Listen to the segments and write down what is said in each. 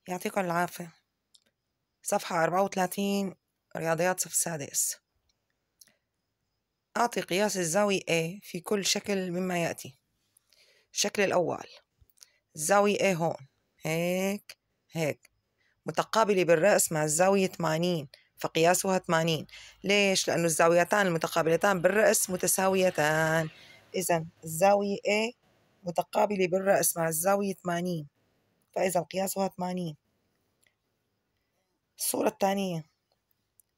يعطيكم العافية. صفحة 34 رياضيات صف السادس. أعطي قياس الزاوية A في كل شكل مما يأتي. الشكل الأول، الزاوية A هون هيك هيك متقابلة بالرأس مع الزاوية 80، فقياسها 80. ليش؟ لأنه الزاويتان المتقابلتان بالرأس متساويتان. إذن الزاوية A متقابلة بالرأس مع الزاوية 80، فإذا قياسها 80. الصورة الثانية،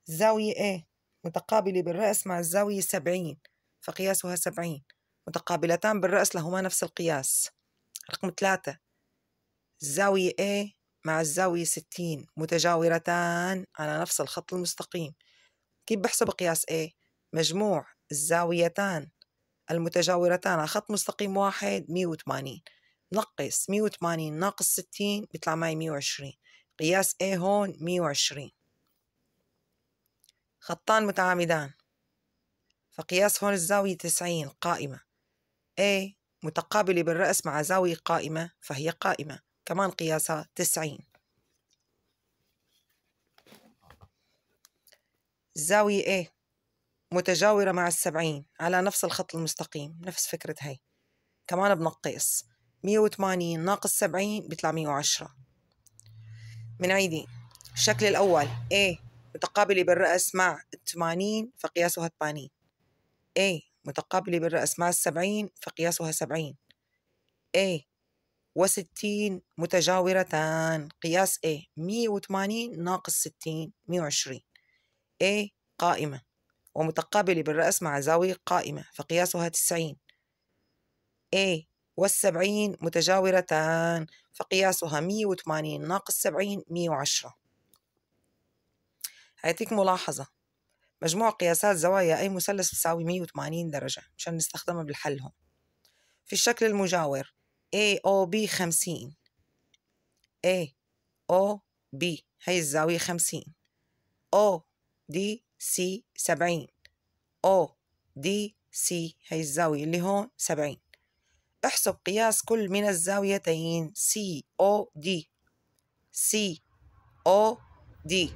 الزاوية A متقابلة بالرأس مع الزاوية 70، فقياسها 70. متقابلتان بالرأس لهما نفس القياس. رقم 3، الزاوية A مع الزاوية 60 متجاورتان على نفس الخط المستقيم. كيف بحسب قياس A؟ مجموع الزاويتان المتجاورتان على خط مستقيم واحد 180، نقص 180 ناقص 60 بيطلع معي 120. قياس A هون 120. خطان متعامدان، فقياس هون الزاوية 90 قائمة. A متقابلة بالرأس مع زاوية قائمة فهي قائمة، كمان قياسها 90. الزاوية A متجاورة مع 70 على نفس الخط المستقيم، نفس فكرة هي، كمان بنقيس 180 ناقص 70 بيطلع 110. منعيدي الشكل الأول، A متقابلة بالرأس مع 80 فقياسها 80. A متقابلة بالرأس مع 70 فقياسها 70. A و60 متجاورتان، قياس A 180 ناقص 60 120. A قائمة ومتقابلة بالرأس مع زاوية قائمة فقياسها 90. A و70 متجاورتان فقياسها 180 ناقص 70 110. هيعطيك ملاحظة، مجموع قياسات زوايا أي مثلث بتساوي 180 درجة مشان نستخدمها بالحل هون. في الشكل المجاور AOB 50، AOB هي الزاوية 50، ODC 70، ODC هي الزاوية اللي هون 70. احسب قياس كل من الزاويتين COD. COD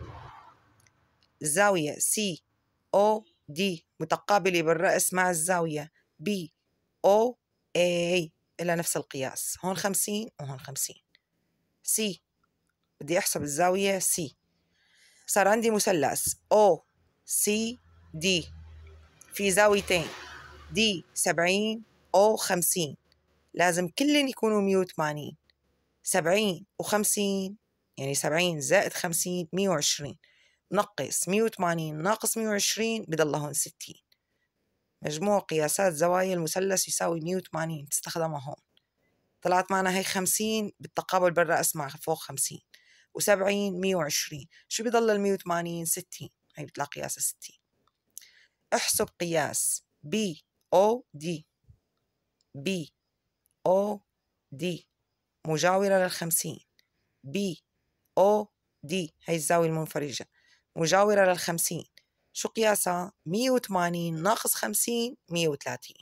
الزاوية COD متقابلة بالرأس مع الزاوية BOA إلى نفس القياس، هون 50 وهون 50. C بدي أحسب الزاوية C. صار عندي مثلث OCD في زاويتين D 70 O 50، لازم كلن يكونوا 180. 70 و50 يعني 70 زائد 50 120، نقص 180 ناقص 120 بضل هون 60. مجموع قياسات زوايا المثلث يساوي 180، تستخدمها هون. طلعت معنا هي 50 بالتقابل بالرأس مع فوق 50 و70 120، شو بضل ال 180 60، هي بيطلع قياسها 60. احسب قياس BOD. BOD مجاورة لل50. BOD هي الزاوية المنفرجة مجاورة لل50، شو قياسها؟ 180 ناقص 50 130.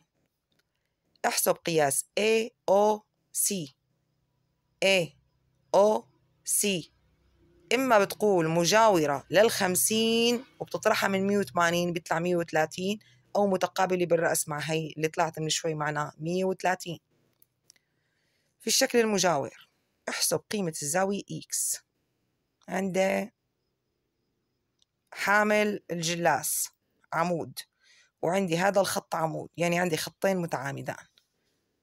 احسب قياس AOC. AOC إما بتقول مجاورة لل50 وبتطرحها من 180 بيطلع 130، أو متقابلة بالرأس مع هي اللي طلعت من شوي معنا 130. في الشكل المجاور احسب قيمة الزاوية X عند حامل الجلاس عمود، وعندي هذا الخط عمود، يعني عندي خطين متعامدان.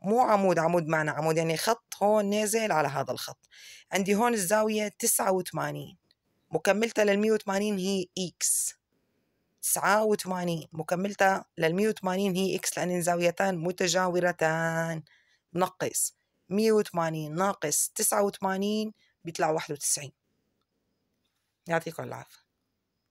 مو عمود معنى عمود يعني خط هون نازل على هذا الخط. عندي هون الزاوية 89 مكملتها لل 180 هي X. 89 مكملتها لل 180 هي X لأن الزاويتان متجاورتان. نقص 180 ناقص 89 بيطلع 91. يعطيكم العافية.